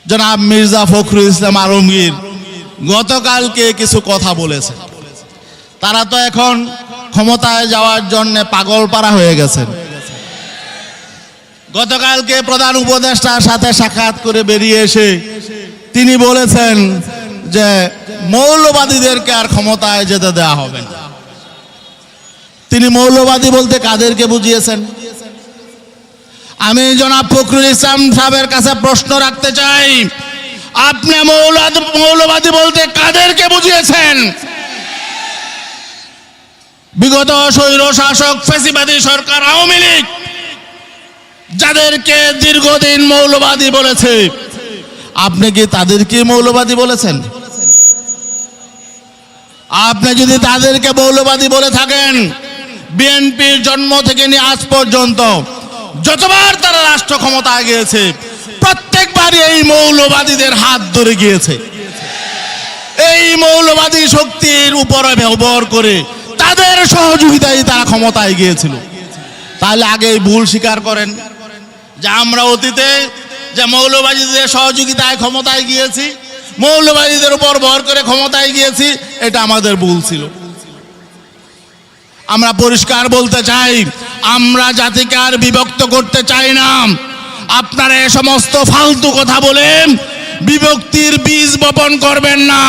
জনাব মির্জা ফখরুল ইসলাম আলমগীর গতকালকে কিছু কথা বলেছে। তারা তো এখন ক্ষমতায় যাওয়ার জন্য পাগলপাড়া হয়ে গেছেন। গতকালকে প্রধান উপদেষ্টার সাথে সাক্ষাৎ করে বেরিয়ে এসে তিনি বলেছেন যে মৌলবাদীদেরকে আর ক্ষমতায় যেতে দেওয়া হবে না। তিনি মৌলবাদী বলতে কাদেরকে বুঝিয়েছেন? আমি জনাব ফখরুল ইসলাম সাহেবের কাছে প্রশ্ন রাখতে চাই, আপনি মৌলবাদী বলতে কাদেরকে বুঝিয়েছেন? বিগত স্বৈর শাসক ফ্যাসিবাদী সরকার আওয়ামী লীগ যাদেরকে দীর্ঘদিন মৌলবাদী বলেছে, আপনি কি তাদেরকে মৌলবাদী বলেছেন? আপনি যদি তাদেরকে মৌলবাদী বলে থাকেন, বিএনপির জন্ম থেকে নিয়ে আজ পর্যন্ত যতবার তারা রাষ্ট্র ক্ষমতায় গিয়েছে প্রত্যেকবারই এই মৌলবাদীদের হাত ধরে গিয়েছে। এই মৌলবাদী শক্তির উপরে ব্যবহার করে তাদের সহযোগিতায় তারা ক্ষমতায় গিয়েছিল। তাহলে আগে ভুল স্বীকার করেন যে আমরা অতীতে যে মৌলবাদীদের সহযোগিতায় ক্ষমতায় গিয়েছি, মৌলবাদীদের উপর ভর করে ক্ষমতায় গিয়েছি, এটা আমাদের ভুল ছিল। আমরা পরিষ্কার বলতে চাই, আমরা জাতিকে আর বিভক্ত করতে চাই না। আপনারা এ সমস্ত ফালতু কথা বলে বিভক্তির বীজ বপন করবেন না।